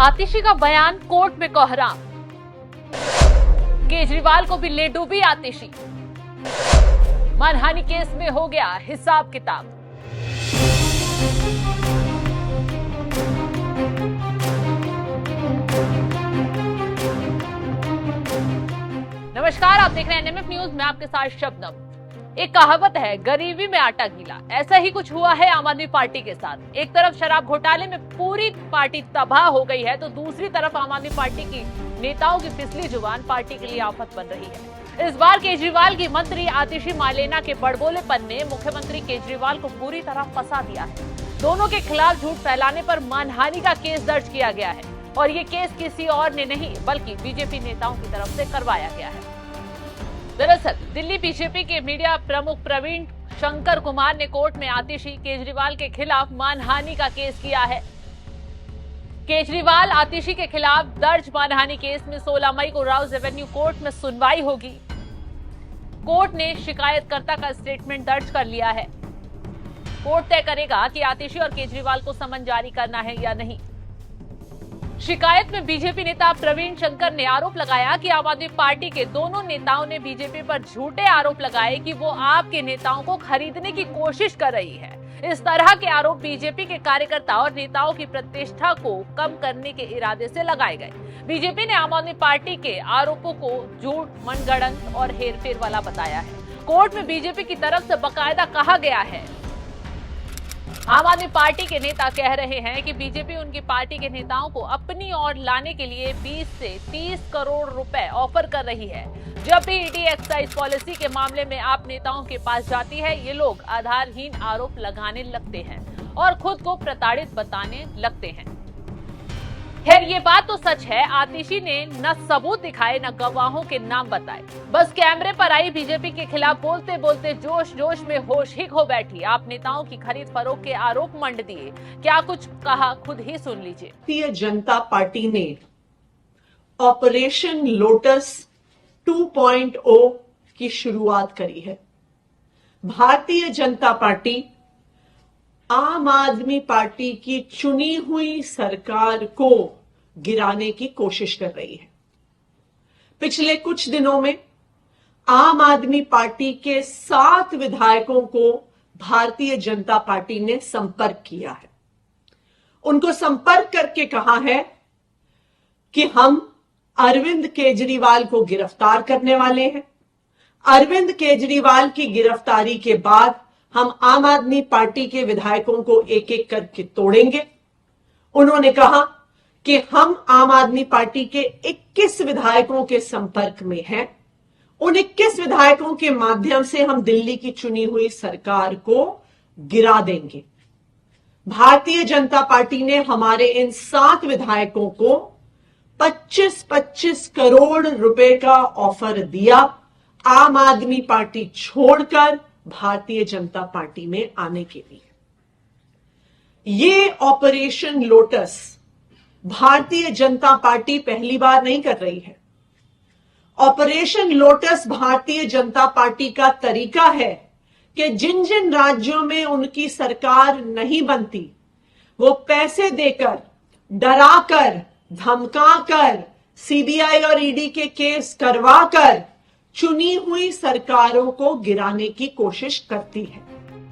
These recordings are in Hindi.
आतिशी का बयान कोर्ट में कोहराम। केजरीवाल को भी ले डूबी आतिशी। मानहानि केस में हो गया हिसाब किताब। नमस्कार, आप देख रहे हैं एनएमएफ न्यूज में आपके साथ शबनम। एक कहावत है, गरीबी में आटा गीला। ऐसा ही कुछ हुआ है आम आदमी पार्टी के साथ। एक तरफ शराब घोटाले में पूरी पार्टी तबाह हो गई है, तो दूसरी तरफ आम आदमी पार्टी की नेताओं की फिसली जुबान पार्टी के लिए आफत बन रही है। इस बार केजरीवाल की मंत्री आतिशी मालेना के बड़बोलेपन ने मुख्यमंत्री केजरीवाल को पूरी तरह फंसा दिया है। दोनों के खिलाफ झूठ फैलाने पर मानहानि का केस दर्ज किया गया है और ये केस किसी और ने नहीं बल्कि बीजेपी नेताओं की तरफ से करवाया गया है। दरअसल दिल्ली बीजेपी के मीडिया प्रमुख प्रवीण शंकर कुमार ने कोर्ट में आतिशी केजरीवाल के खिलाफ मानहानि का केस किया है। केजरीवाल आतिशी के खिलाफ दर्ज मानहानि केस में 16 मई को राउज एवेन्यू कोर्ट में सुनवाई होगी। कोर्ट ने शिकायतकर्ता का स्टेटमेंट दर्ज कर लिया है। कोर्ट तय करेगा कि आतिशी और केजरीवाल को समन जारी करना है या नहीं। शिकायत में बीजेपी नेता प्रवीण शंकर ने आरोप लगाया कि आम आदमी पार्टी के दोनों नेताओं ने बीजेपी पर झूठे आरोप लगाए कि वो आपके नेताओं को खरीदने की कोशिश कर रही है। इस तरह के आरोप बीजेपी के कार्यकर्ता और नेताओं की प्रतिष्ठा को कम करने के इरादे से लगाए गए। बीजेपी ने आम आदमी पार्टी के आरोपों को झूठ, मनगढ़ंत और हेरफेर वाला बताया है। कोर्ट में बीजेपी की तरफ से बाकायदा कहा गया है, आम आदमी पार्टी के नेता कह रहे हैं कि बीजेपी उनकी पार्टी के नेताओं को अपनी ओर लाने के लिए 20 से 30 करोड़ रुपए ऑफर कर रही है। जब भी ईडी एक्साइज पॉलिसी के मामले में आप नेताओं के पास जाती है, ये लोग आधारहीन आरोप लगाने लगते हैं और खुद को प्रताड़ित बताने लगते हैं। खैर, ये बात तो सच है, आतिशी ने न सबूत दिखाए न गवाहों के नाम बताए। बस कैमरे पर आई बीजेपी के खिलाफ बोलते बोलते जोश जोश में होश ही खो बैठी। आप नेताओं की खरीद फरोख्त के आरोप मंड दिए। क्या कुछ कहा, खुद ही सुन लीजिए। भारतीय जनता पार्टी ने ऑपरेशन लोटस 2.0 की शुरुआत करी है। भारतीय जनता पार्टी आम आदमी पार्टी की चुनी हुई सरकार को गिराने की कोशिश कर रही है। पिछले कुछ दिनों में आम आदमी पार्टी के 7 विधायकों को भारतीय जनता पार्टी ने संपर्क किया है। उनको संपर्क करके कहा है कि हम अरविंद केजरीवाल को गिरफ्तार करने वाले हैं। अरविंद केजरीवाल की गिरफ्तारी के बाद हम आम आदमी पार्टी के विधायकों को एक एक करके तोड़ेंगे। उन्होंने कहा कि हम आम आदमी पार्टी के 21 विधायकों के संपर्क में हैं। उन 21 विधायकों के माध्यम से हम दिल्ली की चुनी हुई सरकार को गिरा देंगे। भारतीय जनता पार्टी ने हमारे इन 7 विधायकों को 25-25 करोड़ रुपए का ऑफर दिया आम आदमी पार्टी छोड़कर भारतीय जनता पार्टी में आने के लिए। ये operation lotus Bharatiya Janata party पहली बार नहीं कर रही है। Operation lotus Bharatiya Janata party का तरीका है कि जिन जिन राज्यों में उनकी सरकार नहीं बनती, वो पैसे देकर, डराकर, धमकाकर, सीबीआई और ईडी के केस करवाकर चुनी हुई सरकारों को गिराने की कोशिश करती है।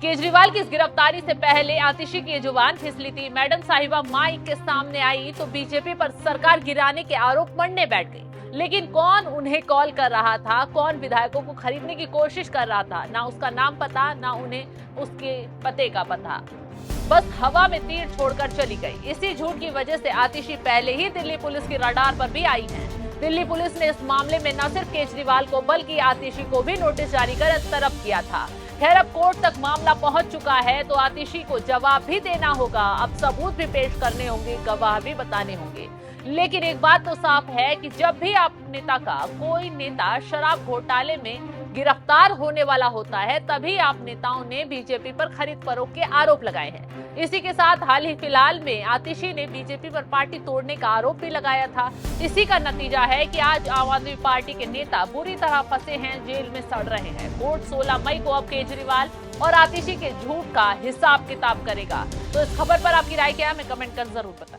केजरीवाल की इस गिरफ्तारी से पहले आतिशी की जुबान फिसली थी। मैडम साहिबा माइक के सामने आई तो बीजेपी पर सरकार गिराने के आरोप मढ़ने बैठ गई। लेकिन कौन उन्हें कॉल कर रहा था, कौन विधायकों को खरीदने की कोशिश कर रहा था, ना उसका नाम पता, ना उन्हें उसके पते का पता। बस हवा में तीर छोड़कर चली गई। इसी झूठ की वजह से आतिशी पहले ही दिल्ली पुलिस की रडार पर भी आई है। दिल्ली पुलिस ने इस मामले में न सिर्फ केजरीवाल को बल्कि आतिशी को भी नोटिस जारी कर तलब किया था। खैर, अब कोर्ट तक मामला पहुंच चुका है तो आतिशी को जवाब भी देना होगा। अब सबूत भी पेश करने होंगे, गवाह भी बताने होंगे। लेकिन एक बात तो साफ है कि जब भी आप नेता का कोई नेता शराब घोटाले में गिरफ्तार होने वाला होता है, तभी आप नेताओं ने बीजेपी पर खरीद फरोख्त के आरोप लगाए हैं। इसी के साथ हाल ही फिलहाल में आतिशी ने बीजेपी पर पार्टी तोड़ने का आरोप भी लगाया था। इसी का नतीजा है कि आज आम आदमी पार्टी के नेता बुरी तरह फंसे हैं, जेल में सड़ रहे हैं। कोर्ट 16 मई को अब केजरीवाल और आतिशी के झूठ का हिसाब किताब करेगा। तो इस खबर पर आपकी राय क्या है, हमें कमेंट कर जरूर बताएं।